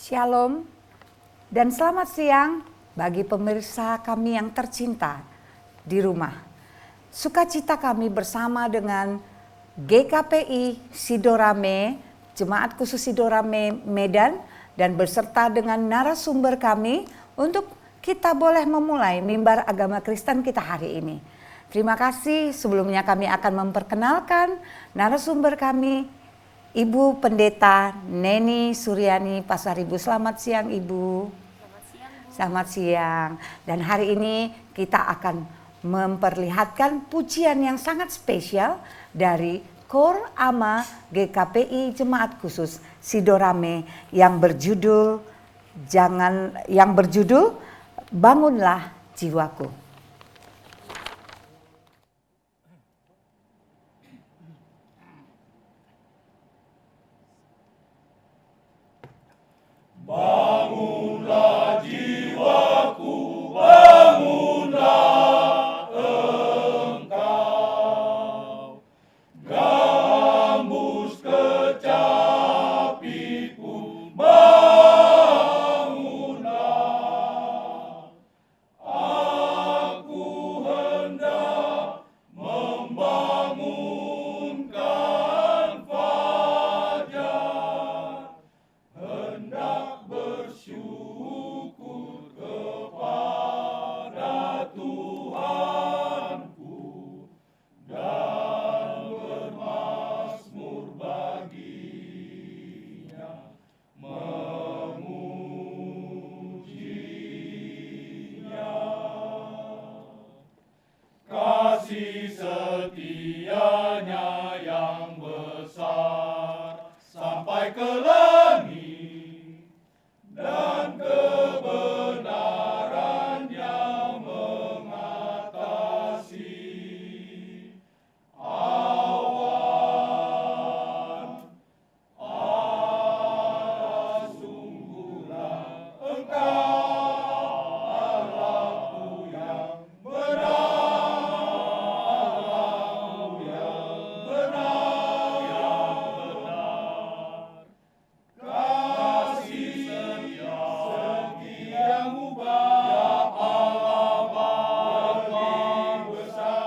Shalom dan selamat siang bagi pemirsa kami yang tercinta di rumah. Sukacita kami bersama dengan GKPI Sidorame, Jemaat Khusus Sidorame Medan, dan berserta dengan narasumber kami untuk kita boleh memulai mimbar agama Kristen kita hari ini. Terima kasih. Sebelumnya kami akan memperkenalkan narasumber kami, Ibu Pendeta Neni Suryani Pasaribu. Selamat siang Ibu. Selamat siang Bu. Selamat siang. Dan hari ini kita akan memperlihatkan pujian yang sangat spesial dari Kor Ama GKPI Jemaat Khusus Sidorame yang berjudul Bangunlah Jiwaku. Bangunlah jiwaku, bangunlah engkau, gambus kecapiku, bangunlah. Aku hendak membangunkan fajar, hendak bersyukur kepada Tuhanku dan bermazmur baginya, memujinya. Kasih setianya yang besar sampai ke langit, dan kebenarannya mengatasi awan. Allah, sungguhlah Engkau Allahku yang benar, Allahku yang benar. Kasih setiamu Bapa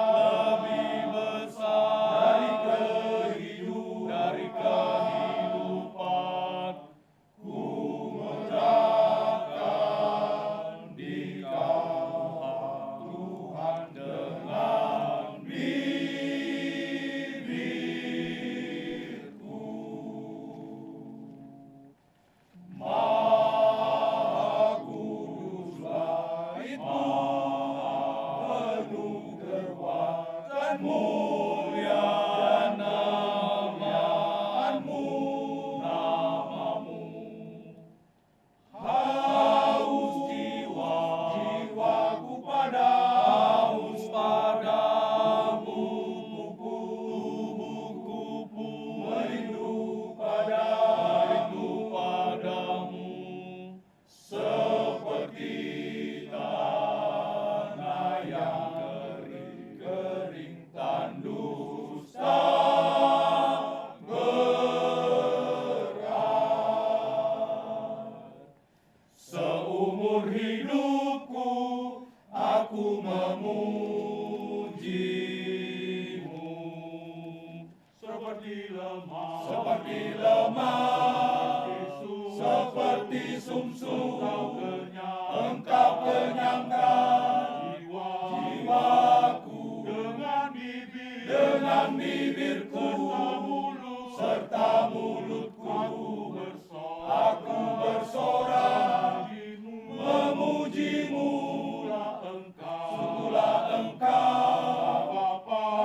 lebih besar dari kehidupan. Ku menyerahkan di Kau Tuhan dengan bibirku. Maha kuduslah Itu, penuh kekuatan, mulia namamu. Haus jiwaku padamu, tubuhku merindu padamu, seperti tanah yang kering tandus tak berat. Seumur hidupku aku memujimu, seperti lemah, seperti sumsum, Engkau kenyangkan jiwaku dengan bibirku serta mulutku. Aku bersorak memujimu, sungguhlah Engkau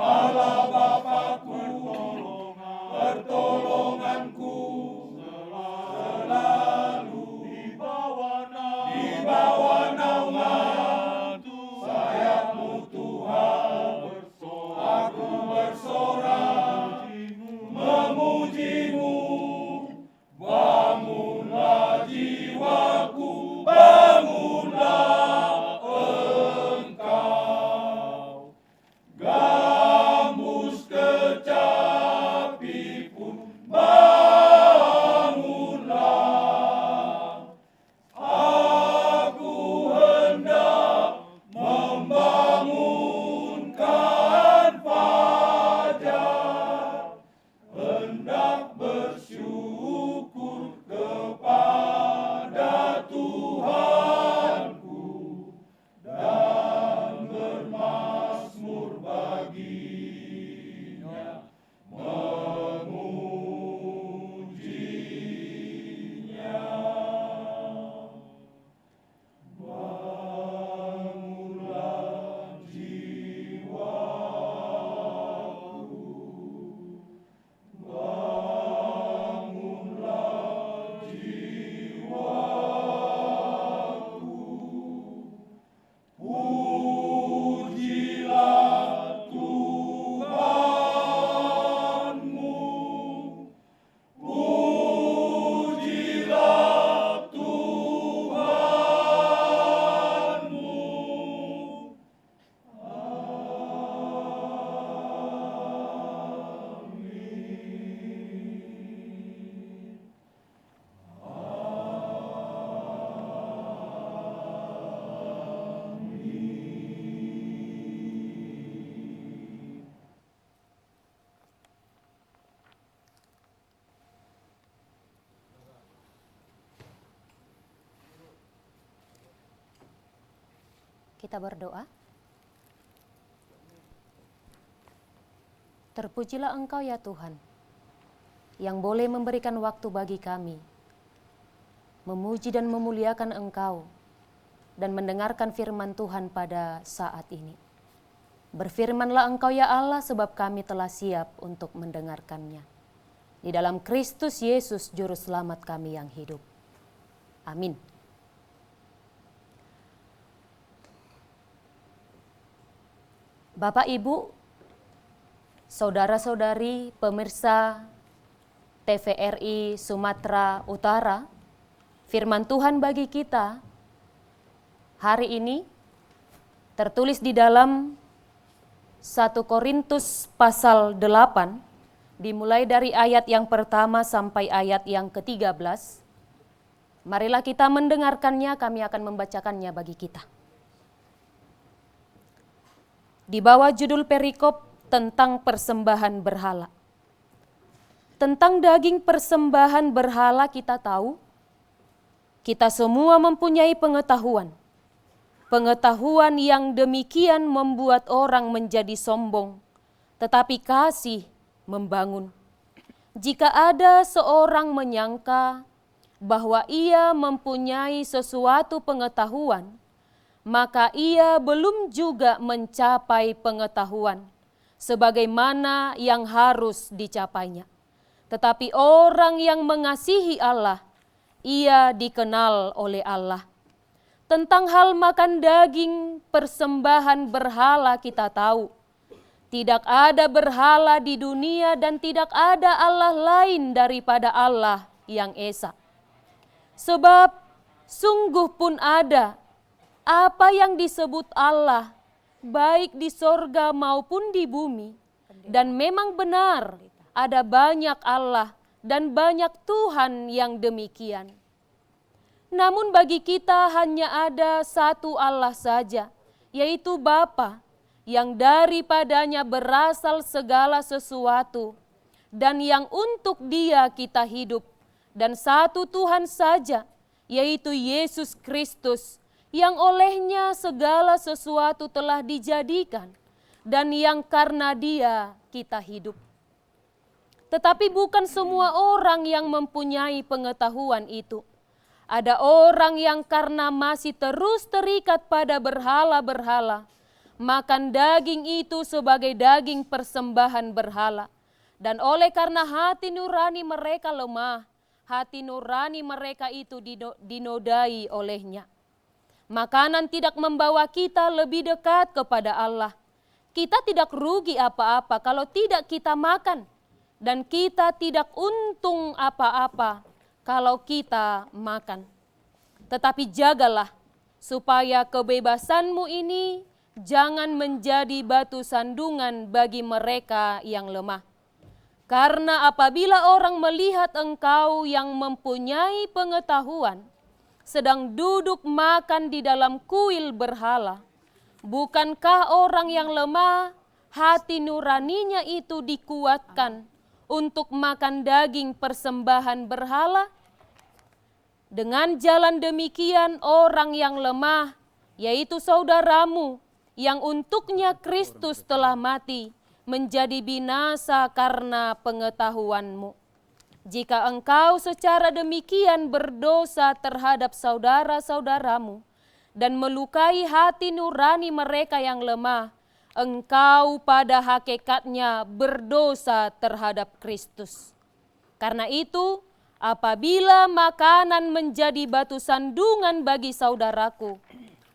Allah Bapa-Ku, pertolonganku selalu di bawah naungan sayap-Mu Tuhan. Aku bersorak Kita berdoa. Terpujilah Engkau ya Tuhan, yang boleh memberikan waktu bagi kami, memuji dan memuliakan Engkau, dan mendengarkan firman Tuhan pada saat ini. Berfirmanlah Engkau ya Allah, sebab kami telah siap untuk mendengarkannya. Di dalam Kristus Yesus, Juru Selamat kami yang hidup. Amin. Bapak, Ibu, saudara-saudari, pemirsa TVRI Sumatera Utara, firman Tuhan bagi kita hari ini tertulis di dalam 1 Korintus pasal 8, dimulai dari ayat yang pertama sampai ayat yang ke-13. Marilah kita mendengarkannya, kami akan membacakannya bagi kita. Di bawah judul perikop tentang persembahan berhala. Tentang daging persembahan berhala kita tahu, kita semua mempunyai pengetahuan. Pengetahuan yang demikian membuat orang menjadi sombong, tetapi kasih membangun. Jika ada seorang menyangka bahwa ia mempunyai sesuatu pengetahuan, maka ia belum juga mencapai pengetahuan sebagaimana yang harus dicapainya. Tetapi orang yang mengasihi Allah, ia dikenal oleh Allah. Tentang hal makan daging persembahan berhala kita tahu, tidak ada berhala di dunia dan tidak ada Allah lain daripada Allah yang Esa. Sebab sungguh pun ada apa yang disebut Allah, baik di sorga maupun di bumi, dan memang benar ada banyak Allah dan banyak Tuhan yang demikian. Namun bagi kita hanya ada satu Allah saja, yaitu Bapa, yang daripadanya berasal segala sesuatu, dan yang untuk Dia kita hidup, dan satu Tuhan saja, yaitu Yesus Kristus, yang olehnya segala sesuatu telah dijadikan, dan yang karena Dia kita hidup. Tetapi bukan semua orang yang mempunyai pengetahuan itu. Ada orang yang karena masih terus terikat pada berhala-berhala, makan daging itu sebagai daging persembahan berhala. Dan oleh karena hati nurani mereka lemah, hati nurani mereka itu dinodai olehnya. Makanan tidak membawa kita lebih dekat kepada Allah. Kita tidak rugi apa-apa kalau tidak kita makan. Dan kita tidak untung apa-apa kalau kita makan. Tetapi jagalah supaya kebebasanmu ini jangan menjadi batu sandungan bagi mereka yang lemah. Karena apabila orang melihat engkau yang mempunyai pengetahuan sedang duduk makan di dalam kuil berhala, bukankah orang yang lemah hati nuraninya itu dikuatkan untuk makan daging persembahan berhala? Dengan jalan demikian orang yang lemah, yaitu saudaramu yang untuknya Kristus telah mati, menjadi binasa karena pengetahuanmu. Jika engkau secara demikian berdosa terhadap saudara-saudaramu dan melukai hati nurani mereka yang lemah, engkau pada hakikatnya berdosa terhadap Kristus. Karena itu, apabila makanan menjadi batu sandungan bagi saudaraku,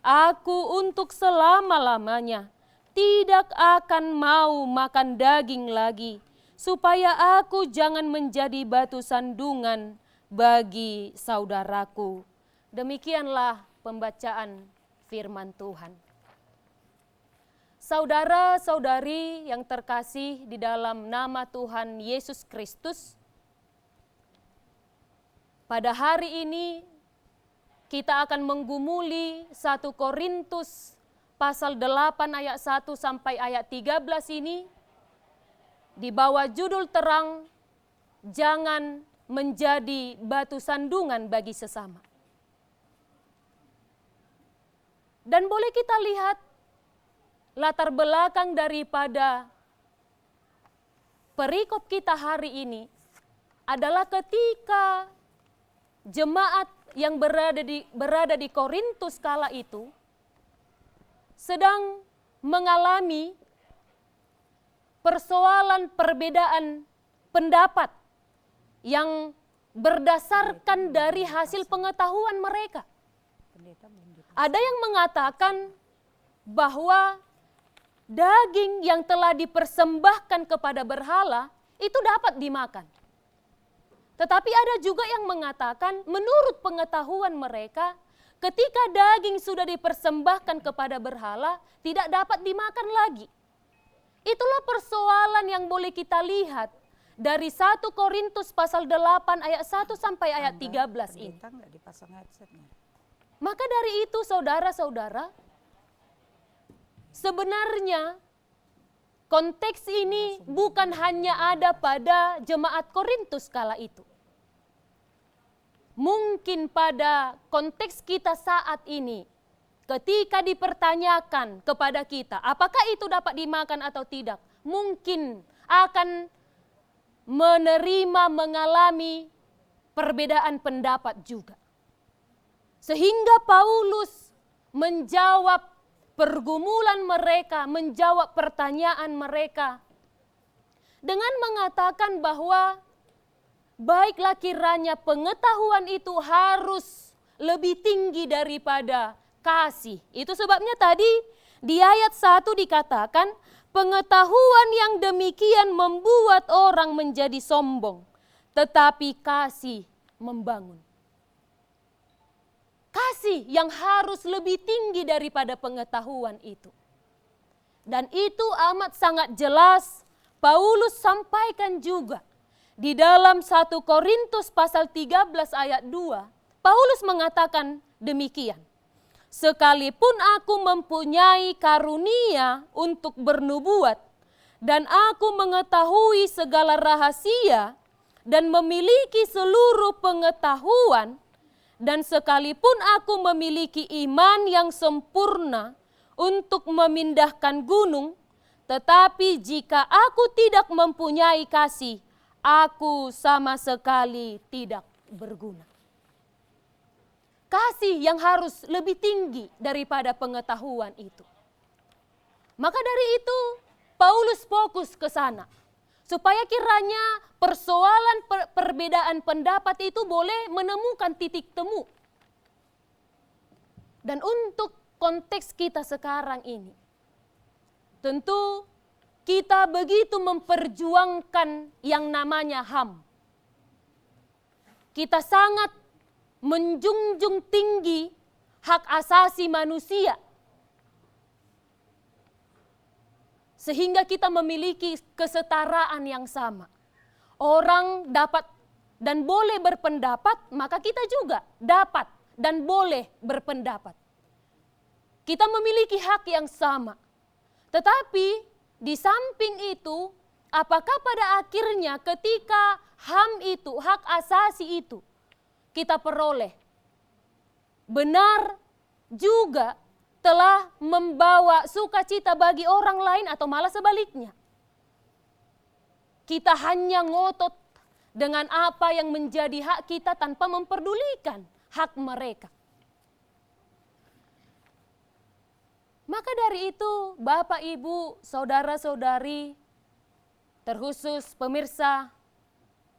aku untuk selama-lamanya tidak akan mau makan daging lagi, supaya aku jangan menjadi batu sandungan bagi saudaraku. Demikianlah pembacaan firman Tuhan. Saudara-saudari yang terkasih di dalam nama Tuhan Yesus Kristus, pada hari ini kita akan menggumuli 1 Korintus pasal 8 ayat 1 sampai ayat 13 ini, di bawah judul terang, jangan menjadi batu sandungan bagi sesama. Dan boleh kita lihat latar belakang daripada perikop kita hari ini adalah ketika jemaat yang berada di Korintus kala itu sedang mengalami persoalan perbedaan pendapat yang berdasarkan dari hasil pengetahuan mereka. Ada yang mengatakan bahwa daging yang telah dipersembahkan kepada berhala itu dapat dimakan. Tetapi ada juga yang mengatakan menurut pengetahuan mereka, ketika daging sudah dipersembahkan kepada berhala, tidak dapat dimakan lagi. Itulah persoalan yang boleh kita lihat dari 1 Korintus pasal 8 ayat 1 sampai ayat 13 ini. Maka dari itu saudara-saudara, sebenarnya konteks ini bukan hanya ada pada jemaat Korintus kala itu. Mungkin pada konteks kita saat ini, ketika dipertanyakan kepada kita, apakah itu dapat dimakan atau tidak, mungkin akan mengalami perbedaan pendapat juga. Sehingga Paulus menjawab pergumulan mereka, menjawab pertanyaan mereka dengan mengatakan bahwa baiklah kiranya pengetahuan itu harus lebih tinggi daripada kasih. Itu sebabnya tadi di ayat 1 dikatakan pengetahuan yang demikian membuat orang menjadi sombong, tetapi kasih membangun. Kasih yang harus lebih tinggi daripada pengetahuan itu. Dan itu amat sangat jelas Paulus sampaikan juga di dalam 1 Korintus pasal 13 ayat 2. Paulus mengatakan demikian. Sekalipun aku mempunyai karunia untuk bernubuat dan aku mengetahui segala rahasia dan memiliki seluruh pengetahuan, dan sekalipun aku memiliki iman yang sempurna untuk memindahkan gunung, tetapi jika aku tidak mempunyai kasih, aku sama sekali tidak berguna. Kasih yang harus lebih tinggi daripada pengetahuan itu. Maka dari itu, Paulus fokus ke sana. Supaya kiranya persoalan perbedaan pendapat itu boleh menemukan titik temu. Dan untuk konteks kita sekarang ini, tentu kita begitu memperjuangkan yang namanya HAM. Kita sangat menjunjung tinggi hak asasi manusia. Sehingga kita memiliki kesetaraan yang sama. Orang dapat dan boleh berpendapat, maka kita juga dapat dan boleh berpendapat. Kita memiliki hak yang sama. Tetapi di samping itu, apakah pada akhirnya ketika HAM itu, hak asasi itu, kita peroleh, benar juga telah membawa sukacita bagi orang lain atau malah sebaliknya. Kita hanya ngotot dengan apa yang menjadi hak kita tanpa memperdulikan hak mereka. Maka dari itu, Bapak, Ibu, Saudara-saudari, terkhusus pemirsa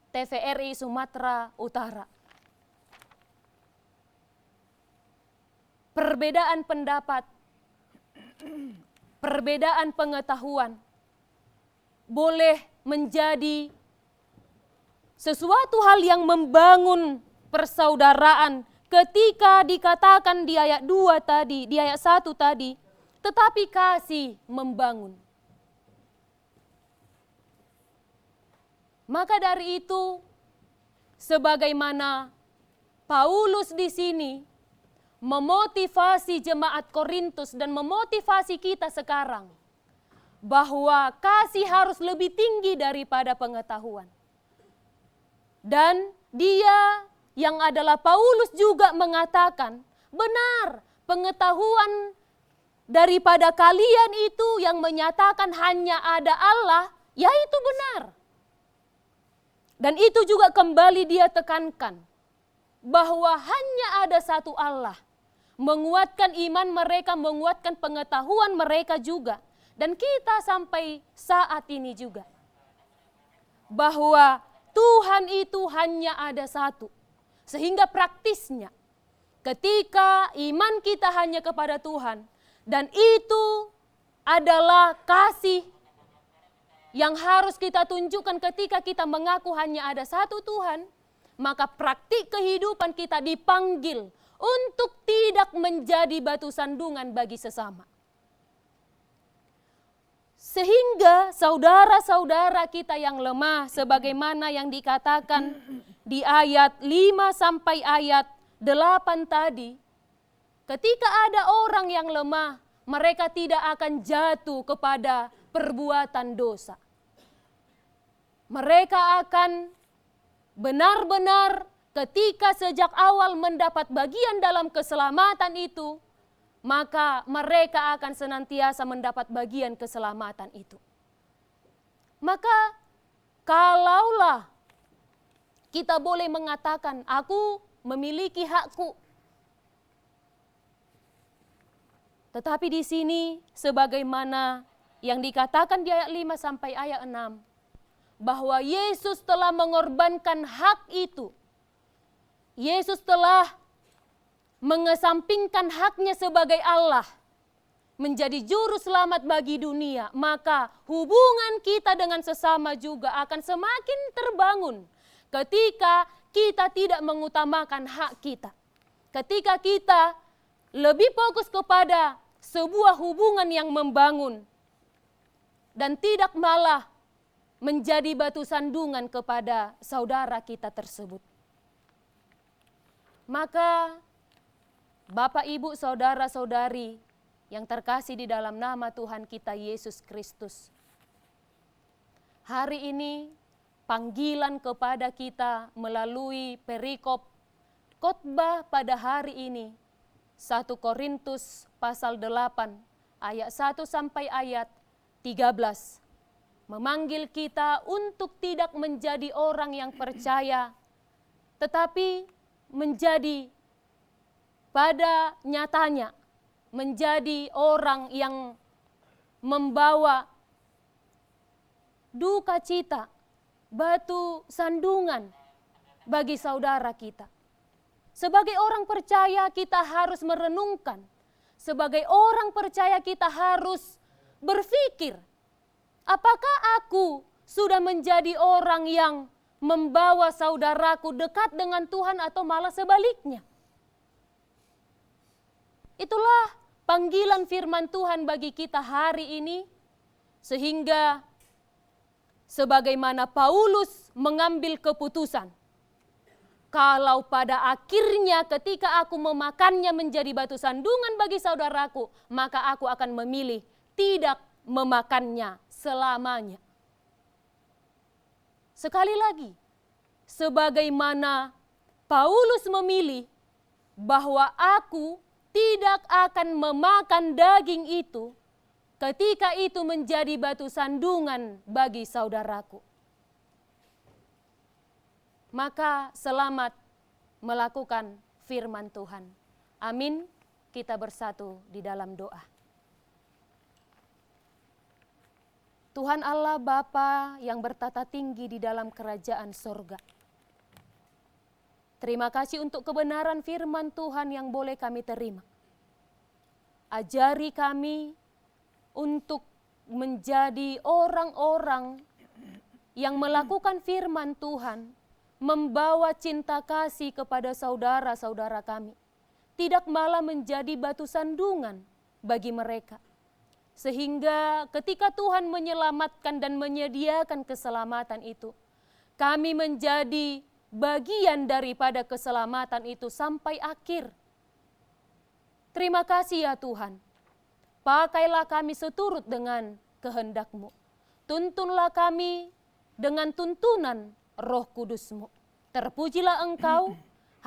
TVRI Sumatera Utara. Perbedaan pendapat, perbedaan pengetahuan boleh menjadi sesuatu hal yang membangun persaudaraan ketika dikatakan di ayat 2 tadi, di ayat 1 tadi, tetapi kasih membangun. Maka dari itu, sebagaimana Paulus di sini memotivasi jemaat Korintus dan memotivasi kita sekarang bahwa kasih harus lebih tinggi daripada pengetahuan. Dan dia yang adalah Paulus juga mengatakan, benar, pengetahuan daripada kalian itu yang menyatakan hanya ada Allah, ya itu benar. Dan itu juga kembali dia tekankan, bahwa hanya ada satu Allah. Menguatkan iman mereka, menguatkan pengetahuan mereka juga. Dan kita sampai saat ini juga. Bahwa Tuhan itu hanya ada satu. Sehingga praktisnya, ketika iman kita hanya kepada Tuhan, dan itu adalah kasih yang harus kita tunjukkan ketika kita mengaku hanya ada satu Tuhan, maka praktik kehidupan kita dipanggil untuk tidak menjadi batu sandungan bagi sesama. Sehingga saudara-saudara kita yang lemah, sebagaimana yang dikatakan di ayat 5 sampai ayat 8 tadi, ketika ada orang yang lemah, mereka tidak akan jatuh kepada perbuatan dosa. Mereka akan benar-benar ketika sejak awal mendapat bagian dalam keselamatan itu, maka mereka akan senantiasa mendapat bagian keselamatan itu. Maka kalaulah kita boleh mengatakan, aku memiliki hakku. Tetapi di sini sebagaimana yang dikatakan di ayat 5 sampai ayat 6, bahwa Yesus telah mengorbankan hak itu. Yesus telah mengesampingkan haknya sebagai Allah, menjadi juru selamat bagi dunia, maka hubungan kita dengan sesama juga akan semakin terbangun ketika kita tidak mengutamakan hak kita. Ketika kita lebih fokus kepada sebuah hubungan yang membangun dan tidak malah menjadi batu sandungan kepada saudara kita tersebut. Maka Bapak, Ibu, saudara-saudari yang terkasih di dalam nama Tuhan kita Yesus Kristus, hari ini panggilan kepada kita melalui perikop khotbah pada hari ini, 1 Korintus pasal 8 ayat 1 sampai ayat 13, memanggil kita untuk tidak menjadi orang yang percaya, tetapi menjadi pada nyatanya menjadi orang yang membawa duka cita, batu sandungan bagi saudara kita. Sebagai orang percaya kita harus merenungkan, sebagai orang percaya kita harus berpikir, apakah aku sudah menjadi orang yang membawa saudaraku dekat dengan Tuhan atau malah sebaliknya? Itulah panggilan firman Tuhan bagi kita hari ini, sehingga sebagaimana Paulus mengambil keputusan, kalau pada akhirnya ketika aku memakannya menjadi batu sandungan bagi saudaraku, maka aku akan memilih tidak memakannya selamanya. Sekali lagi, sebagaimana Paulus memilih bahwa aku tidak akan memakan daging itu ketika itu menjadi batu sandungan bagi saudaraku, maka selamat melakukan firman Tuhan. Amin. Kita bersatu di dalam doa. Tuhan Allah Bapa yang bertata tinggi di dalam kerajaan sorga, terima kasih untuk kebenaran firman Tuhan yang boleh kami terima. Ajari kami untuk menjadi orang-orang yang melakukan firman Tuhan, membawa cinta kasih kepada saudara-saudara kami, tidak malah menjadi batu sandungan bagi mereka. Sehingga ketika Tuhan menyelamatkan dan menyediakan keselamatan itu, kami menjadi bagian daripada keselamatan itu sampai akhir. Terima kasih ya Tuhan. Pakailah kami seturut dengan kehendak-Mu. Tuntunlah kami dengan tuntunan Roh Kudus-Mu. Terpujilah Engkau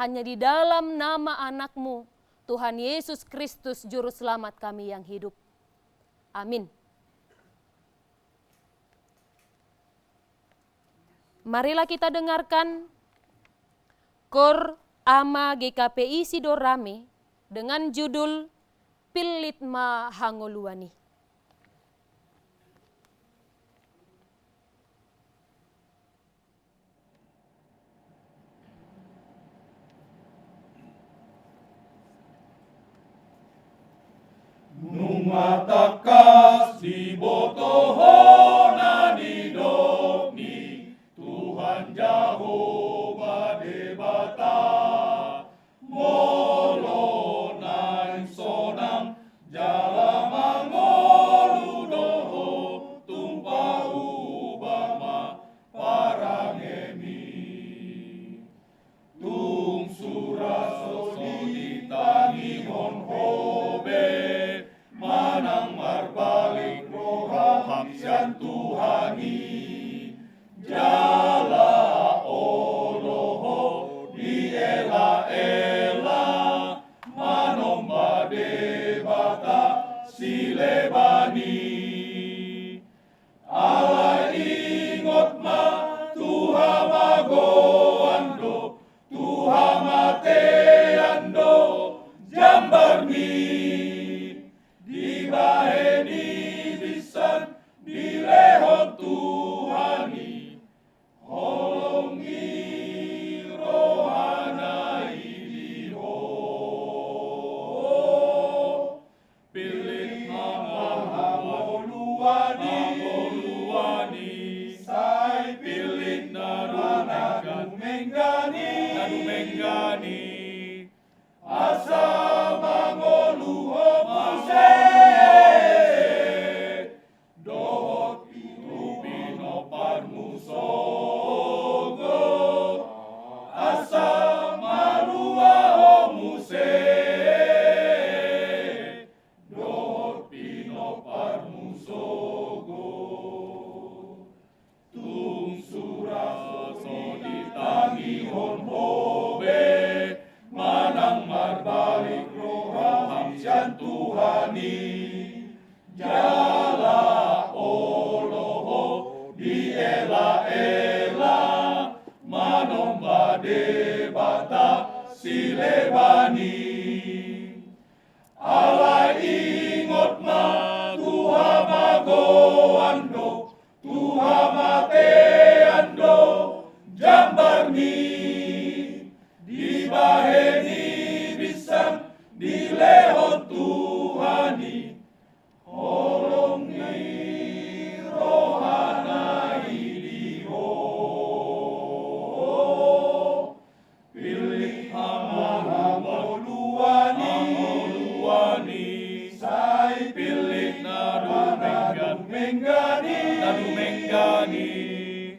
hanya di dalam nama anak-Mu, Tuhan Yesus Kristus Juru Selamat kami yang hidup. Amin. Marilah kita dengarkan Kor Ama GKPI Sidorame dengan judul Pilitma Hangoluani. Numatakas di botohona di dogni Tuhan Jehovah debata molonan sonang jala mangolu doho tumpa ubama parangemi tung suraso di tangi honhobe manang marbalik roha hamsian Tuhani jala oloho di ela manomba debata silebani ala ingot ma Tuha magoando Tuha mateando jambarni dibaheni bisan dilehon Tuhani holongi rohana iliho pilit maholuani sai pilit nadu menggani asa mangoluho muse dohot rupino parmusogo asa marua homuse dohot pino parmusogo tung suraso ditangi honhobe manang marbalik roha hamsian Tuhani jala oloho di ela manomba debata silebani ala ingot ma Tuha magoando Tuha mateando jambarni dibaheni bisan dilehon Tuhani holongi rohana iliho pilih hamoluani sai pilih nadu menggani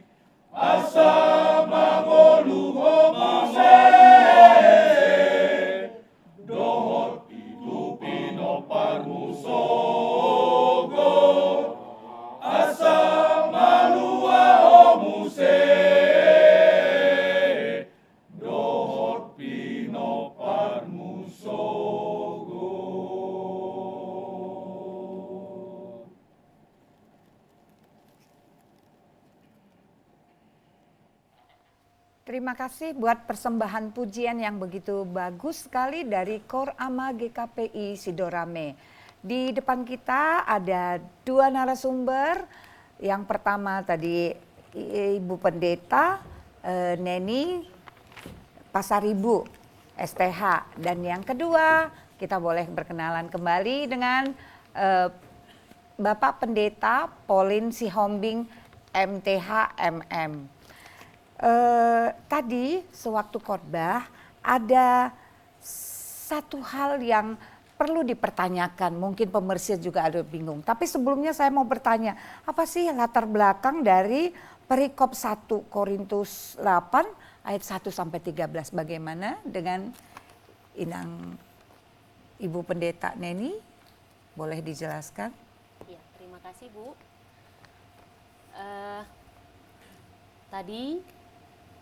asa mangoluho mase dohot itu pino parmusogo asa malua homuse dohot pino parmusogo. Terima kasih buat persembahan pujian yang begitu bagus sekali dari Kor Ama GKPI Sidorame. Di depan kita ada dua narasumber. Yang pertama tadi Ibu Pendeta Neni Pasaribu STH, dan yang kedua kita boleh berkenalan kembali dengan Bapak Pendeta Pauline Sihombing MTH MM. Tadi sewaktu khotbah ada satu hal yang perlu dipertanyakan, mungkin pemirsa juga ada bingung. Tapi sebelumnya saya mau bertanya, apa sih latar belakang dari perikop 1 Korintus 8 ayat 1 sampai 13? Bagaimana dengan Inang Ibu Pendeta Neni? Boleh dijelaskan? Ya, terima kasih Bu. Tadi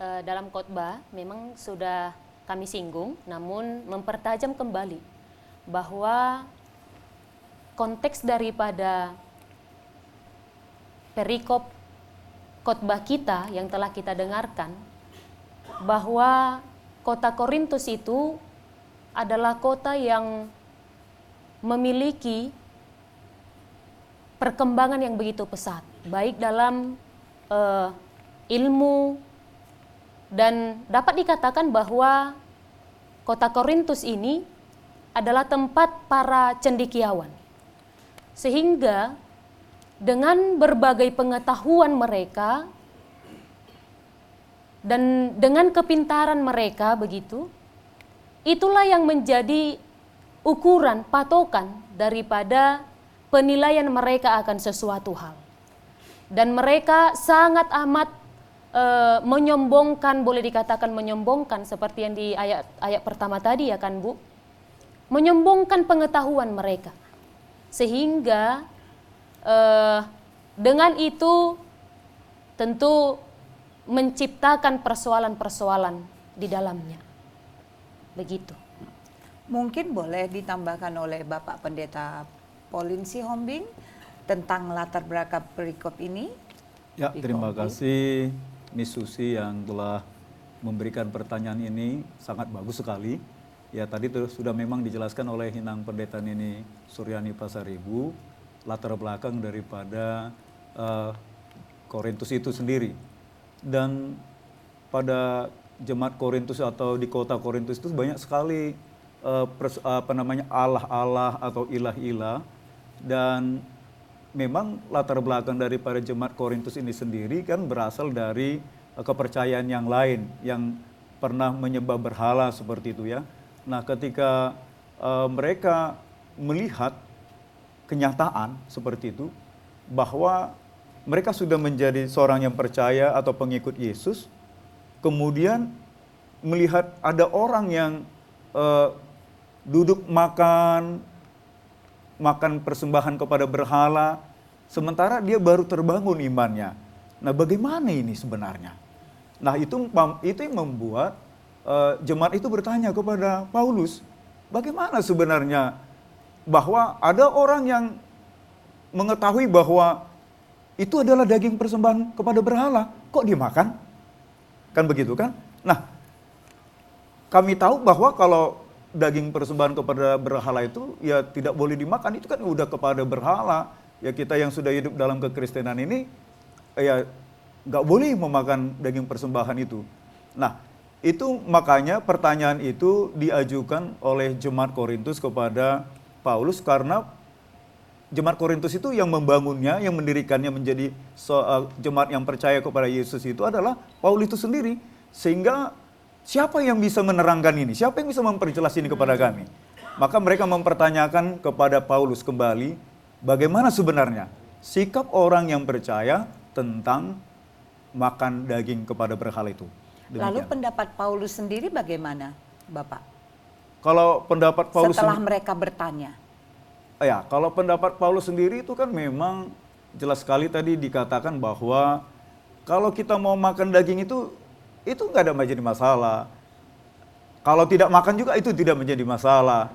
dalam khotbah memang sudah kami singgung, namun mempertajam kembali bahwa konteks daripada perikop khotbah kita yang telah kita dengarkan, bahwa kota Korintus itu adalah kota yang memiliki perkembangan yang begitu pesat, baik dalam ilmu, dan dapat dikatakan bahwa kota Korintus ini adalah tempat para cendekiawan. Sehingga dengan berbagai pengetahuan mereka dan dengan kepintaran mereka begitu, itulah yang menjadi ukuran, patokan daripada penilaian mereka akan sesuatu hal. Dan mereka sangat amat menyombongkan, boleh dikatakan menyombongkan seperti yang di ayat pertama tadi ya kan Bu, menyombongkan pengetahuan mereka. Sehingga dengan itu tentu menciptakan persoalan-persoalan di dalamnya. Begitu. Mungkin boleh ditambahkan oleh Bapak Pendeta Pauline Sihombing tentang latar belakang perikop ini. Ya, terima kasih Miss Susi yang telah memberikan pertanyaan ini, sangat bagus sekali. Ya, tadi sudah memang dijelaskan oleh Inang Pendeta Nini Suryani Pasaribu, latar belakang daripada Korintus itu sendiri. Dan pada jemaat Korintus atau di kota Korintus itu banyak sekali Allah-Allah atau ilah-ilah, dan memang latar belakang daripada jemaat Korintus ini sendiri kan berasal dari kepercayaan yang lain yang pernah menyembah berhala seperti itu ya. Nah, ketika mereka melihat kenyataan seperti itu, bahwa mereka sudah menjadi seorang yang percaya atau pengikut Yesus, kemudian melihat ada orang yang duduk makan persembahan kepada berhala, sementara dia baru terbangun imannya. Nah, bagaimana ini sebenarnya? Nah, itu yang membuat jemaat itu bertanya kepada Paulus, bagaimana sebenarnya bahwa ada orang yang mengetahui bahwa itu adalah daging persembahan kepada berhala, kok dimakan? Kan begitu kan? Nah, kami tahu bahwa kalau daging persembahan kepada berhala itu ya tidak boleh dimakan, itu kan udah kepada berhala. Ya, kita yang sudah hidup dalam kekristenan ini ya nggak boleh memakan daging persembahan itu. Nah, itu makanya pertanyaan itu diajukan oleh jemaat Korintus kepada Paulus, karena jemaat Korintus itu yang membangunnya, yang mendirikannya menjadi jemaat yang percaya kepada Yesus itu adalah Paulus itu sendiri. Sehingga siapa yang bisa menerangkan ini? Siapa yang bisa memperjelas ini kepada kami? Maka mereka mempertanyakan kepada Paulus kembali, bagaimana sebenarnya sikap orang yang percaya tentang makan daging kepada berhala itu. Demikian. Lalu pendapat Paulus sendiri bagaimana, Bapak? Kalau pendapat Paulus setelah mereka bertanya. Ya, kalau pendapat Paulus sendiri itu kan memang jelas sekali tadi dikatakan bahwa kalau kita mau makan daging itu nggak ada menjadi masalah. Kalau tidak makan juga itu tidak menjadi masalah.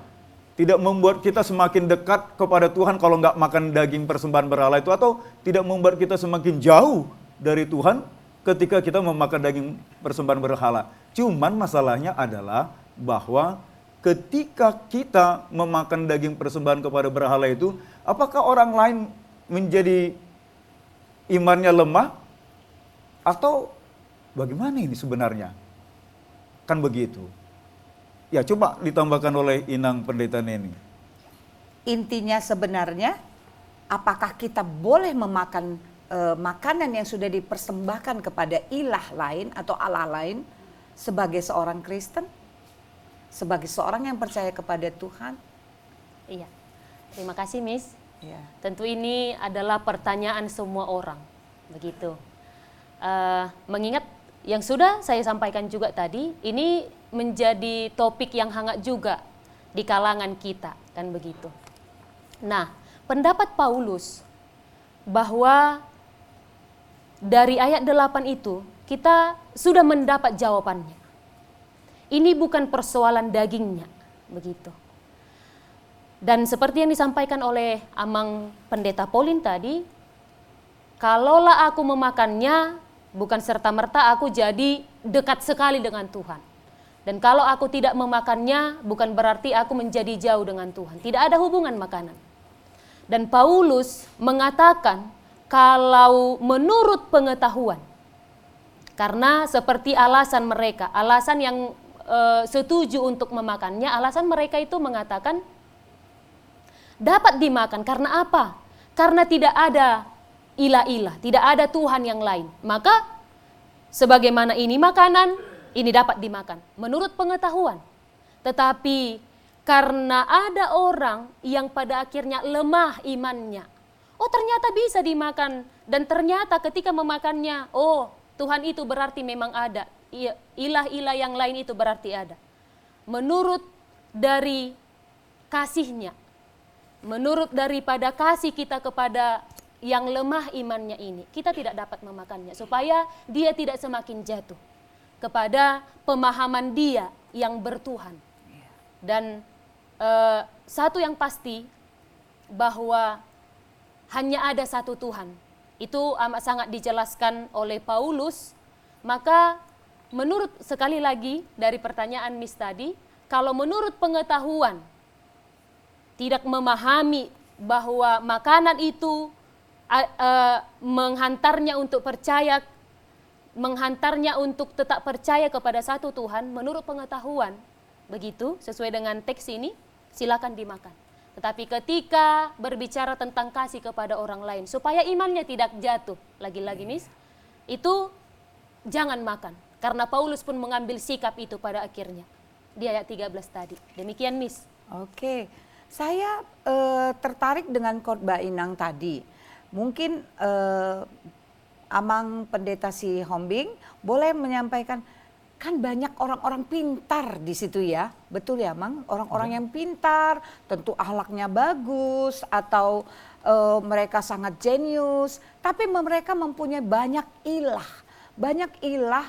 Tidak membuat kita semakin dekat kepada Tuhan kalau nggak makan daging persembahan berhala itu, atau tidak membuat kita semakin jauh dari Tuhan ketika kita memakan daging persembahan berhala. Cuman masalahnya adalah bahwa ketika kita memakan daging persembahan kepada berhala itu, apakah orang lain menjadi imannya lemah? Atau bagaimana ini sebenarnya? Kan begitu. Ya, coba ditambahkan oleh Inang Pendeta Neni. Intinya sebenarnya, apakah kita boleh memakan makanan yang sudah dipersembahkan kepada ilah lain atau Allah lain sebagai seorang Kristen? Sebagai seorang yang percaya kepada Tuhan? Iya, terima kasih Miss. Ya. Tentu ini adalah pertanyaan semua orang, begitu. Mengingat yang sudah saya sampaikan juga tadi, ini menjadi topik yang hangat juga di kalangan kita, kan begitu. Nah, pendapat Paulus bahwa dari ayat 8 itu kita sudah mendapat jawabannya. Ini bukan persoalan dagingnya, begitu. Dan seperti yang disampaikan oleh Amang Pendeta Pauline tadi, kalaulah aku memakannya, bukan serta-merta aku jadi dekat sekali dengan Tuhan. Dan kalau aku tidak memakannya, bukan berarti aku menjadi jauh dengan Tuhan. Tidak ada hubungan makanan. Dan Paulus mengatakan kalau menurut pengetahuan, karena seperti alasan mereka, alasan yang setuju untuk memakannya, alasan mereka itu mengatakan dapat dimakan. Karena apa? Karena tidak ada ilah-ilah, tidak ada Tuhan yang lain. Maka sebagaimana ini makanan, ini dapat dimakan menurut pengetahuan. Tetapi karena ada orang yang pada akhirnya lemah imannya, oh ternyata bisa dimakan, dan ternyata ketika memakannya, oh Tuhan itu berarti memang ada, ilah-ilah yang lain itu berarti ada. Menurut dari kasihnya, menurut daripada kasih kita kepada yang lemah imannya ini, kita tidak dapat memakannya supaya dia tidak semakin jatuh kepada pemahaman dia yang bertuhan. Dan satu yang pasti bahwa hanya ada satu Tuhan, itu amat sangat dijelaskan oleh Paulus. Maka menurut, sekali lagi dari pertanyaan Miss tadi, kalau menurut pengetahuan tidak memahami bahwa makanan itu menghantarnya untuk percaya, menghantarnya untuk tetap percaya kepada satu Tuhan, menurut pengetahuan begitu sesuai dengan teks ini, silakan dimakan. Tetapi ketika berbicara tentang kasih kepada orang lain supaya imannya tidak jatuh, lagi-lagi Miss, itu jangan makan. Karena Paulus pun mengambil sikap itu pada akhirnya di ayat 13 tadi. Demikian Miss. Oke, saya tertarik dengan khotbah Inang tadi. Mungkin Amang Pendeta Si Hombing boleh menyampaikan, kan banyak orang-orang pintar di situ ya, betul ya Mang? Orang-orang yang pintar, tentu akhlaknya bagus atau mereka sangat jenius, tapi mereka mempunyai banyak ilah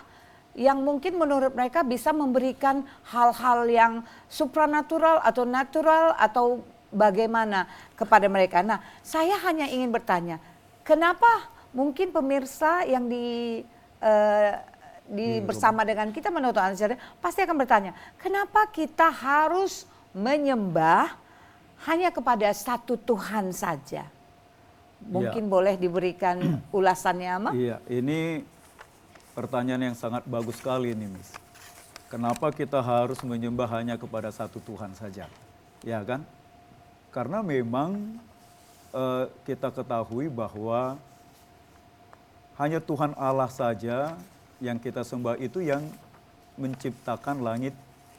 yang mungkin menurut mereka bisa memberikan hal-hal yang supranatural atau natural atau bagaimana kepada mereka. Nah, saya hanya ingin bertanya, kenapa mungkin pemirsa yang bersama dengan kita menonton acara pasti akan bertanya, kenapa kita harus menyembah hanya kepada satu Tuhan saja? Mungkin boleh diberikan ulasannya, Amang? Iya, ini pertanyaan yang sangat bagus sekali ini, Miss. Kenapa kita harus menyembah hanya kepada satu Tuhan saja? Ya kan? Karena memang kita ketahui bahwa hanya Tuhan Allah saja yang kita sembah itu yang menciptakan langit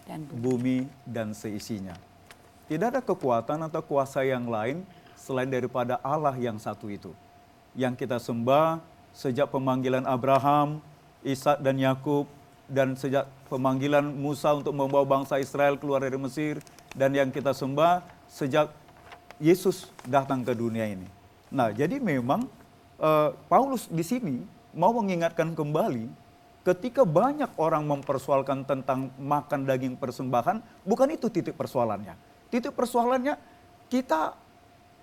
dan bumi dan seisinya. Tidak ada kekuatan atau kuasa yang lain selain daripada Allah yang satu itu. Yang kita sembah sejak pemanggilan Abraham, Ishak dan Yakub, dan sejak pemanggilan Musa untuk membawa bangsa Israel keluar dari Mesir, dan yang kita sembah sejak Yesus datang ke dunia ini. Nah, jadi memang Paulus di sini mau mengingatkan kembali ketika banyak orang mempersoalkan tentang makan daging persembahan, bukan itu titik persoalannya. Titik persoalannya kita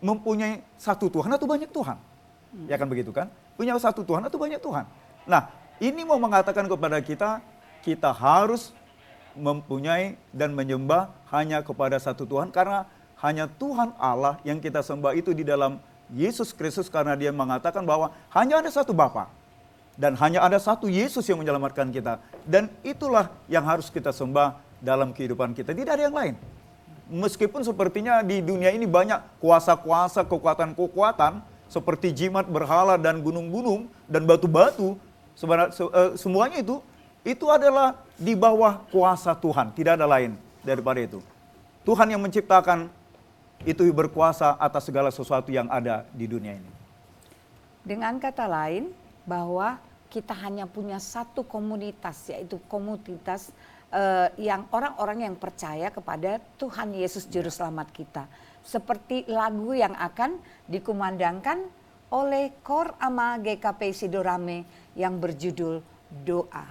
mempunyai satu Tuhan atau banyak Tuhan. Ya kan begitu kan? Punya satu Tuhan atau banyak Tuhan. Nah, ini mau mengatakan kepada kita, kita harus mempunyai dan menyembah hanya kepada satu Tuhan, karena hanya Tuhan Allah yang kita sembah itu di dalam Yesus Kristus, karena dia mengatakan bahwa hanya ada satu Bapa dan hanya ada satu Yesus yang menyelamatkan kita, dan itulah yang harus kita sembah dalam kehidupan kita, tidak ada yang lain. Meskipun sepertinya di dunia ini banyak kuasa-kuasa, kekuatan-kekuatan seperti jimat, berhala, dan gunung-gunung dan batu-batu, semuanya itu adalah di bawah kuasa Tuhan, tidak ada lain daripada itu. Tuhan yang menciptakan itu berkuasa atas segala sesuatu yang ada di dunia ini. Dengan kata lain, bahwa kita hanya punya satu komunitas, yaitu komunitas yang orang-orang yang percaya kepada Tuhan Yesus Juru Selamat kita. Seperti lagu yang akan dikumandangkan oleh Kor Ama GKP Sidorame yang berjudul Doa.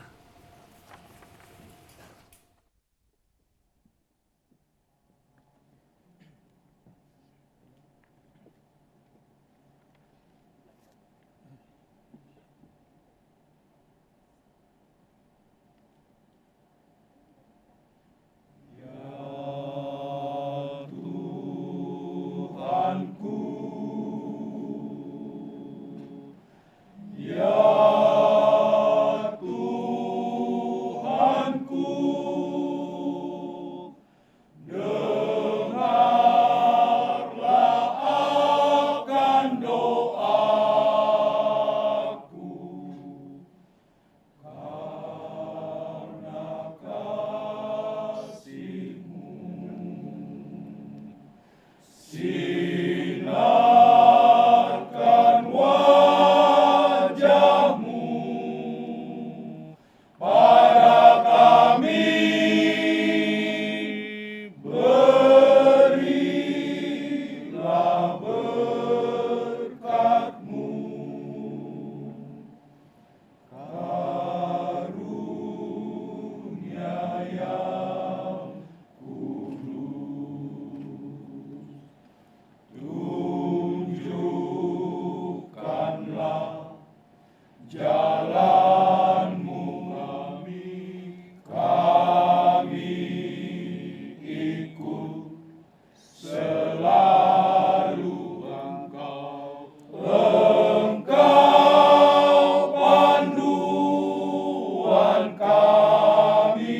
Tuhan kami.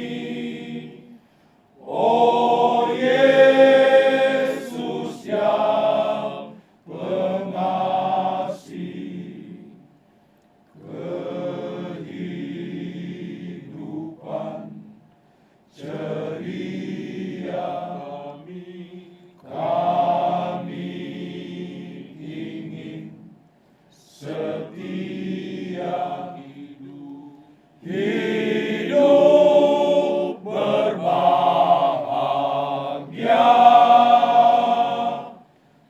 Oh Yesus yang pengasih, kehidupan ceria kami ingin setia hidup berbahagia.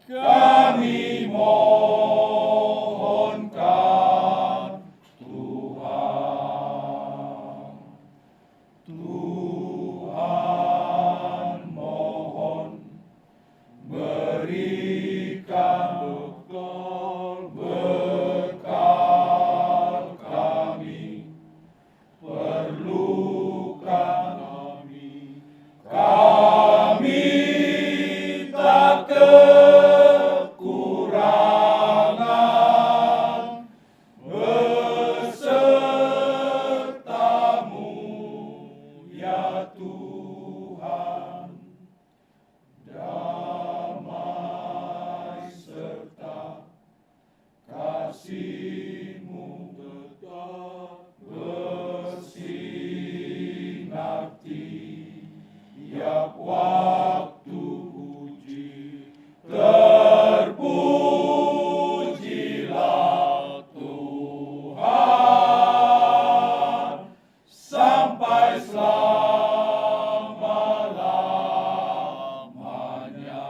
Kami mohonkan Tuhan. Tuhan mohon berikan bekal kami, perlukan kami tak kekurangan besertamu ya Tuhan. Damai serta kasih-Mu tetap bersinar tiap waktu. Terpujilah Tuhan sampai selama-lamanya.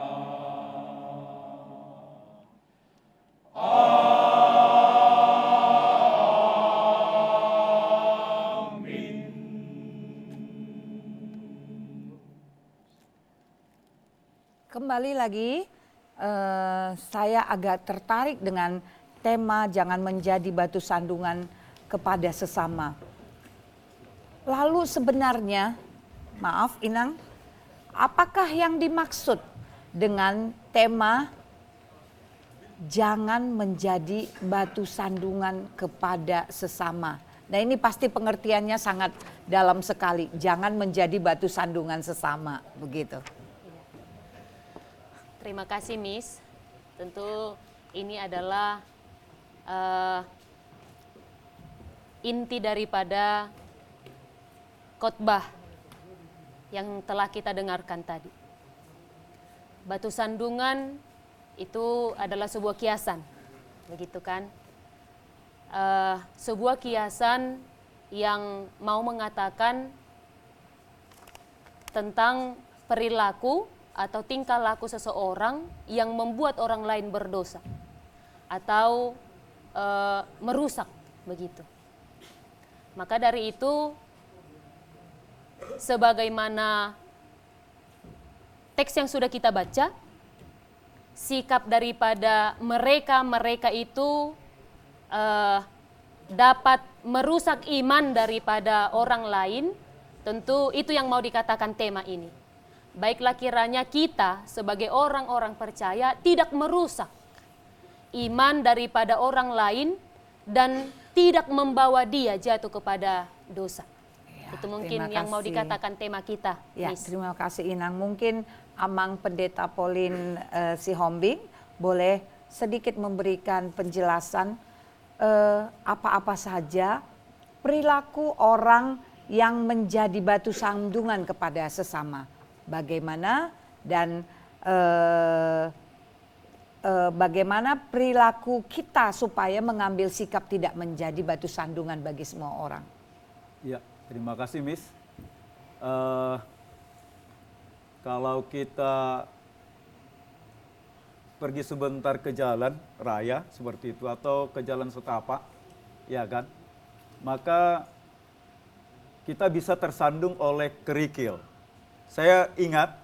Amin. Kembali lagi, saya agak tertarik dengan tema jangan menjadi batu sandungan kepada sesama. Lalu sebenarnya, maaf Inang, apakah yang dimaksud dengan tema jangan menjadi batu sandungan kepada sesama? Nah ini pasti pengertiannya sangat dalam sekali, jangan menjadi batu sandungan sesama, begitu. Terima kasih Miss. Tentu ini adalah inti daripada khotbah yang telah kita dengarkan tadi. Batu sandungan itu adalah sebuah kiasan, begitu kan? Sebuah kiasan yang mau mengatakan tentang perilaku atau tingkah laku seseorang yang membuat orang lain berdosa atau merusak, begitu. Maka dari itu, sebagaimana teks yang sudah kita baca, sikap daripada mereka itu dapat merusak iman daripada orang lain. Tentu itu yang mau dikatakan tema ini. Baiklah kiranya kita sebagai orang-orang percaya tidak merusak iman daripada orang lain dan tidak membawa dia jatuh kepada dosa. Ya, itu mungkin yang mau dikatakan tema kita. Ya, Miss. terima kasih Inang. Mungkin Amang Pendeta Pauline Sihombing boleh sedikit memberikan penjelasan apa-apa saja perilaku orang yang menjadi batu sandungan kepada sesama. Bagaimana dan bagaimana perilaku kita supaya mengambil sikap tidak menjadi batu sandungan bagi semua orang. Ya, terima kasih Miss. Kalau kita pergi sebentar ke jalan raya seperti itu atau ke jalan setapak, ya kan, maka kita bisa tersandung oleh kerikil. Saya ingat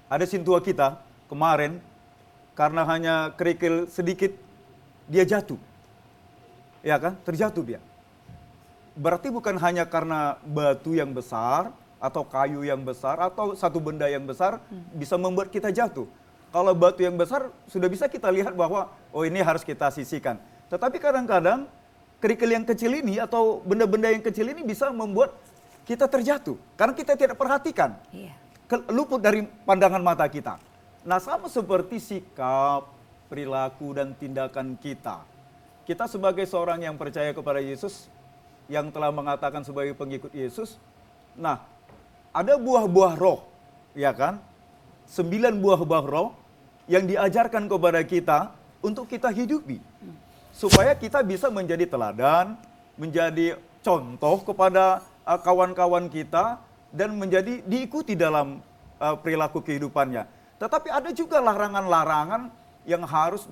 ada sintua kita kemarin karena hanya kerikil sedikit dia jatuh. Ya kan? Terjatuh dia. Berarti bukan hanya karena batu yang besar atau kayu yang besar atau satu benda yang besar bisa membuat kita jatuh. Kalau batu yang besar sudah bisa kita lihat bahwa oh ini harus kita sisihkan. Tetapi kadang-kadang kerikil yang kecil ini atau benda-benda yang kecil ini bisa membuat kita terjatuh. Karena kita tidak perhatikan. Iya. Luput dari pandangan mata kita. Nah, sama seperti sikap, perilaku, dan tindakan kita. Kita sebagai seorang yang percaya kepada Yesus, yang telah mengatakan sebagai pengikut Yesus, nah, ada buah-buah roh, ya kan? 9 buah-buah roh yang diajarkan kepada kita untuk kita hidupi. Supaya kita bisa menjadi teladan, menjadi contoh kepada kawan-kawan kita, dan menjadi diikuti dalam perilaku kehidupannya. Tetapi ada juga larangan-larangan yang harus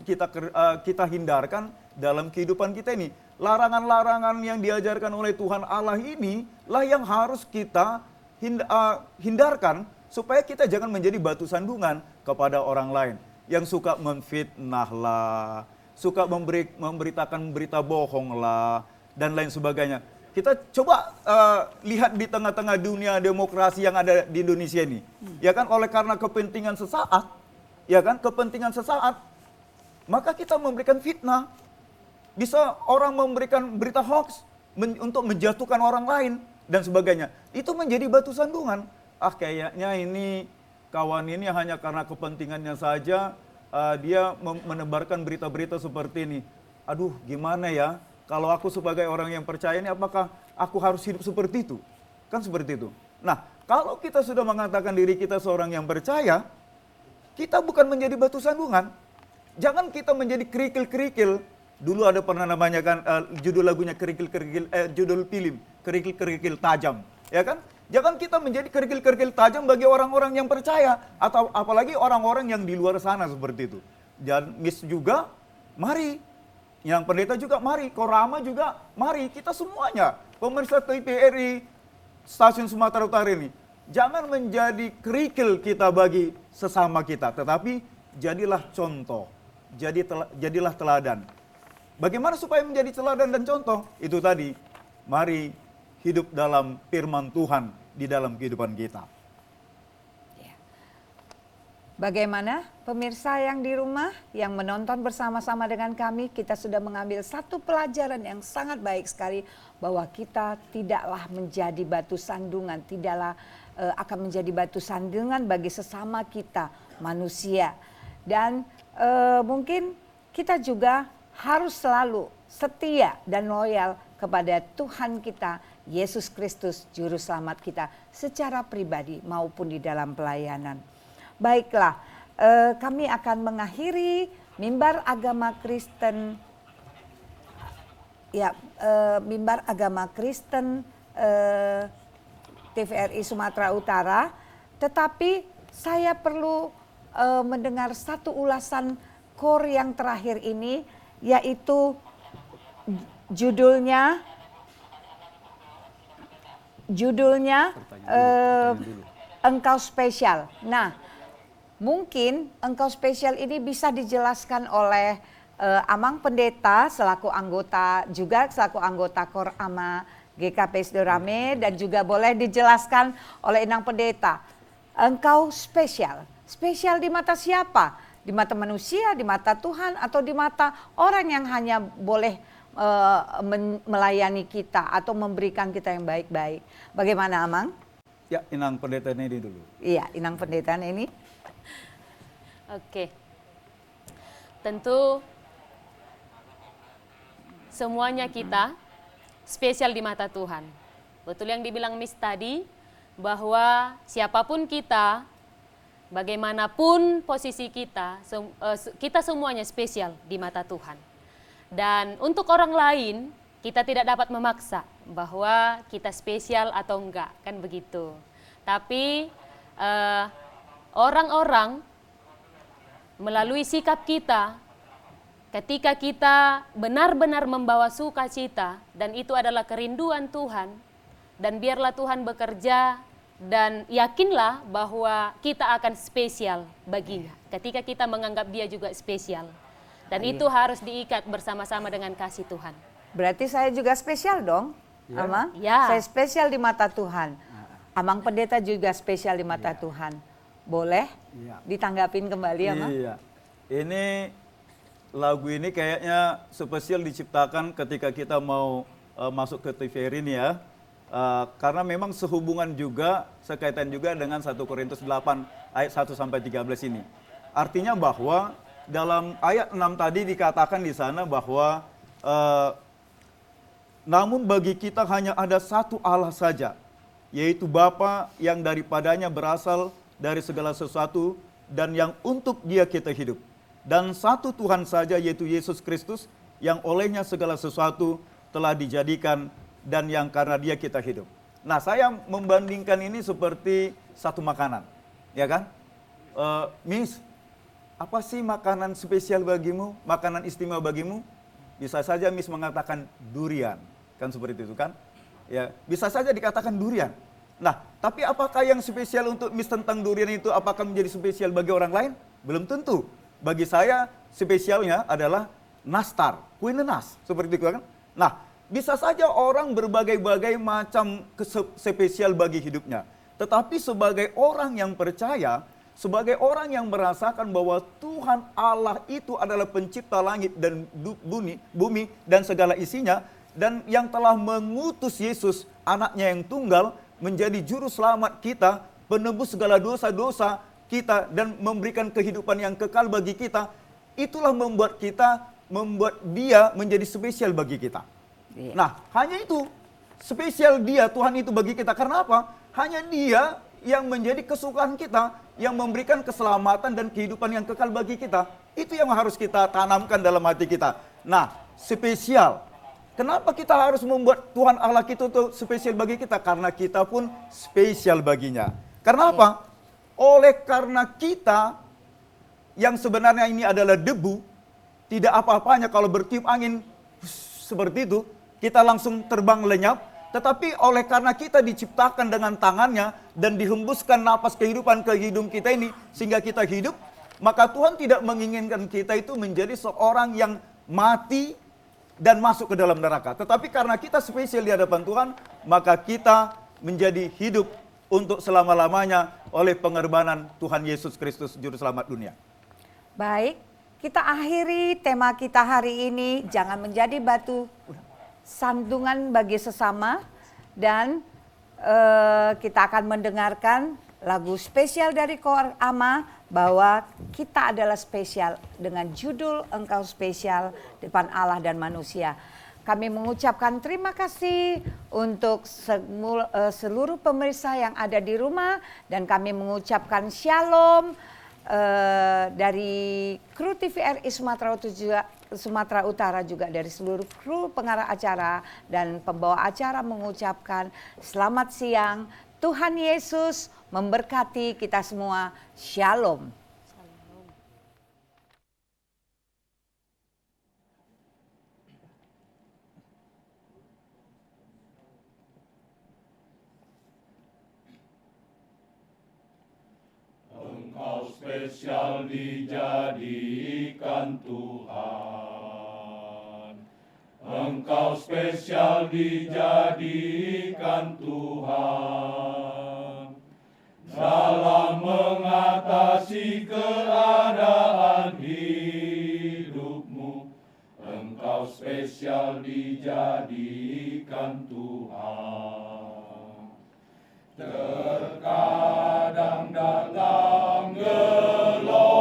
kita hindarkan dalam kehidupan kita ini. Larangan-larangan yang diajarkan oleh Tuhan Allah ini lah yang harus kita hindarkan supaya kita jangan menjadi batu sandungan kepada orang lain. Yang suka memfitnah lah, suka memberitakan berita bohong lah, dan lain sebagainya. Kita coba lihat di tengah-tengah dunia demokrasi yang ada di Indonesia ini. Ya kan, oleh karena kepentingan sesaat, ya kan, kepentingan sesaat, maka kita memberikan fitnah. Bisa orang memberikan berita hoax untuk menjatuhkan orang lain dan sebagainya. Itu menjadi batu sandungan. Kayaknya ini kawan ini hanya karena kepentingannya saja dia menebarkan berita-berita seperti ini. Aduh, gimana ya? Kalau aku sebagai orang yang percaya ini, apakah aku harus hidup seperti itu? Kan seperti itu. Nah, kalau kita sudah mengatakan diri kita seorang yang percaya, kita bukan menjadi batu sandungan. Jangan kita menjadi kerikil-kerikil. Dulu ada pernah namanya kan, judul lagunya kerikil-kerikil, judul film, kerikil-kerikil tajam. Ya kan? Jangan kita menjadi kerikil-kerikil tajam bagi orang-orang yang percaya. Atau apalagi orang-orang yang di luar sana seperti itu. Dan Miss juga, mari. Yang pendeta juga mari, Korama juga mari, kita semuanya, pemirsa TVRI Stasiun Sumatera Utara ini, jangan menjadi kerikil kita bagi sesama kita, tetapi jadilah contoh, jadilah teladan. Bagaimana supaya menjadi teladan dan contoh? Itu tadi, mari hidup dalam firman Tuhan di dalam kehidupan kita. Bagaimana pemirsa yang di rumah yang menonton bersama-sama dengan kami, kita sudah mengambil satu pelajaran yang sangat baik sekali bahwa kita tidaklah menjadi batu sandungan, tidaklah akan menjadi batu sandungan bagi sesama kita manusia. Dan mungkin kita juga harus selalu setia dan loyal kepada Tuhan kita, Yesus Kristus Juru Selamat kita secara pribadi maupun di dalam pelayanan. Baiklah, kami akan mengakhiri Mimbar Agama Kristen, Mimbar Agama Kristen TVRI Sumatera Utara. Tetapi saya perlu mendengar satu ulasan kor yang terakhir ini, yaitu judulnya Engkau Spesial. Nah, mungkin Engkau Spesial ini bisa dijelaskan oleh Amang Pendeta selaku anggota Kor Ama GKP Sidoarame, dan juga boleh dijelaskan oleh Inang Pendeta. Engkau spesial. Spesial di mata siapa? Di mata manusia, di mata Tuhan, atau di mata orang yang hanya boleh melayani kita atau memberikan kita yang baik-baik. Bagaimana, Amang? Ya, Inang Pendeta ini dulu. Iya, Inang Pendeta ini. Oke. Tentu semuanya kita spesial di mata Tuhan. Betul yang dibilang Miss tadi, bahwa siapapun kita, bagaimanapun posisi kita, kita semuanya spesial di mata Tuhan. Dan untuk orang lain, kita tidak dapat memaksa bahwa kita spesial atau enggak, kan begitu. Tapi orang-orang melalui sikap kita, ketika kita benar-benar membawa sukacita, dan itu adalah kerinduan Tuhan, dan biarlah Tuhan bekerja, dan yakinlah bahwa kita akan spesial baginya, ketika kita menganggap dia juga spesial. Dan itu harus diikat bersama-sama dengan kasih Tuhan. Berarti saya juga spesial dong, Ya. Amang? Ya. Saya spesial di mata Tuhan. Amang Pendeta juga spesial di mata Tuhan. Boleh Ya. ditanggapin kembali, Amang? Iya. Ini lagu ini kayaknya spesial diciptakan ketika kita mau masuk ke TVRI ini ya. Karena memang sehubungan juga, sekaitan juga dengan 1 Korintus 8 ayat 1 sampai 13 ini. Artinya bahwa dalam ayat 6 tadi dikatakan di sana bahwa namun bagi kita hanya ada satu Allah saja, yaitu Bapa yang daripadanya berasal dari segala sesuatu dan yang untuk Dia kita hidup. Dan satu Tuhan saja, yaitu Yesus Kristus, yang olehnya segala sesuatu telah dijadikan dan yang karena Dia kita hidup. Nah, saya membandingkan ini seperti satu makanan, ya kan? Miss, apa sih makanan spesial bagimu, makanan istimewa bagimu? Bisa saja Miss mengatakan durian, kan seperti itu kan? Ya, bisa saja dikatakan durian. Nah, tapi apakah yang spesial untuk Miss tentang durian itu apakah menjadi spesial bagi orang lain? Belum tentu. Bagi saya spesialnya adalah nastar, kue nanas, seperti itu kan? Nah, bisa saja orang berbagai-bagai macam spesial bagi hidupnya. Tetapi sebagai orang yang percaya, sebagai orang yang merasakan bahwa Tuhan Allah itu adalah pencipta langit dan bumi dan segala isinya, dan yang telah mengutus Yesus, anaknya yang tunggal, menjadi juru selamat kita, penebus segala dosa-dosa kita, dan memberikan kehidupan yang kekal bagi kita, itulah membuat Dia menjadi spesial bagi kita. Nah, hanya itu, spesial Dia, Tuhan itu bagi kita. Karena apa? Hanya Dia yang menjadi kesukaan kita, yang memberikan keselamatan dan kehidupan yang kekal bagi kita. Itu yang harus kita tanamkan dalam hati kita. Nah, spesial. Kenapa kita harus membuat Tuhan Allah kita itu spesial bagi kita? Karena kita pun spesial baginya. Karena apa? Oleh karena kita yang sebenarnya ini adalah debu, tidak apa-apanya kalau bertiup angin seperti itu, kita langsung terbang lenyap. Tetapi oleh karena kita diciptakan dengan tangannya dan dihembuskan napas kehidupan ke hidung kita ini sehingga kita hidup, maka Tuhan tidak menginginkan kita itu menjadi seorang yang mati dan masuk ke dalam neraka. Tetapi karena kita spesial di hadapan Tuhan, maka kita menjadi hidup untuk selama-lamanya oleh pengorbanan Tuhan Yesus Kristus, Juru Selamat dunia. Baik, kita akhiri tema kita hari ini, jangan menjadi batu sandungan bagi sesama. Dan kita akan mendengarkan lagu spesial dari Koar Ama, bahwa kita adalah spesial dengan judul Engkau Spesial di depan Allah dan manusia. Kami mengucapkan terima kasih untuk seluruh pemirsa yang ada di rumah, dan kami mengucapkan shalom dari kru TVRI Sumatera Utara, juga dari seluruh kru pengarah acara dan pembawa acara mengucapkan selamat siang. Tuhan Yesus memberkati kita semua. Shalom. Engkau spesial dijadikan Tuhan. Engkau spesial dijadikan Tuhan. Dalam mengatasi keadaan hidupmu, Engkau spesial dijadikan Tuhan. Terkadang datang gelombang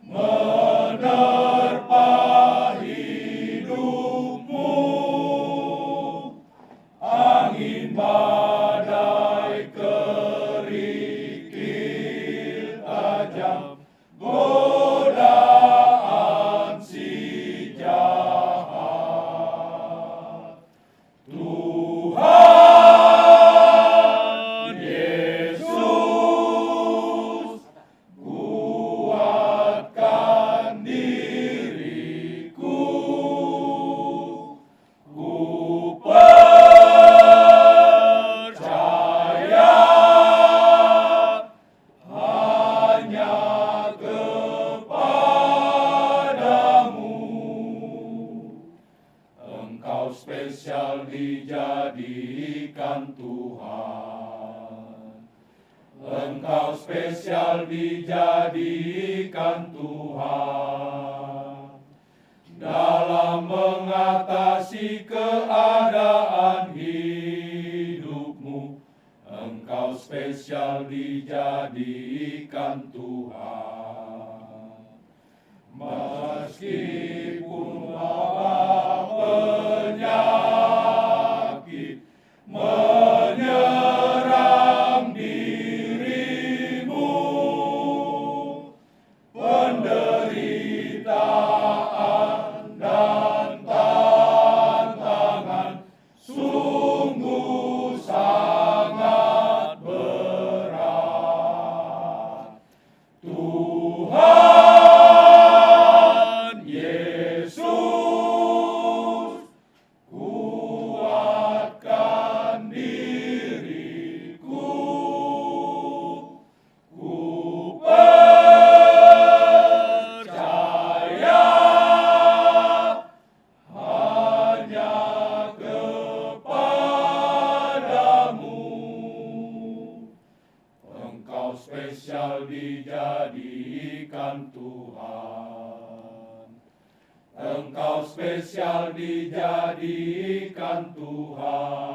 menerpa hidupmu, angin badai kerikil tajam, godaan si jahat. Tuhan Yesus, kuatkan diriku, ku percaya hanya kepadamu. Engkau spesial dijadikan Tuhan. Engkau spesial dijadikan Tuhan dalam mengatasi keadaan hidupmu. Engkau spesial dijadikan Tuhan. Meskipun wabah penyakit menyerang dirimu, penderitaan dan tantangan sungguh sangat berat. Tuhan Yesus, kuatkan diriku. Ku percaya hanya kepadamu. Engkau spesial dijadikan Tuhan. Engkau spesial dijadikan Tuhan.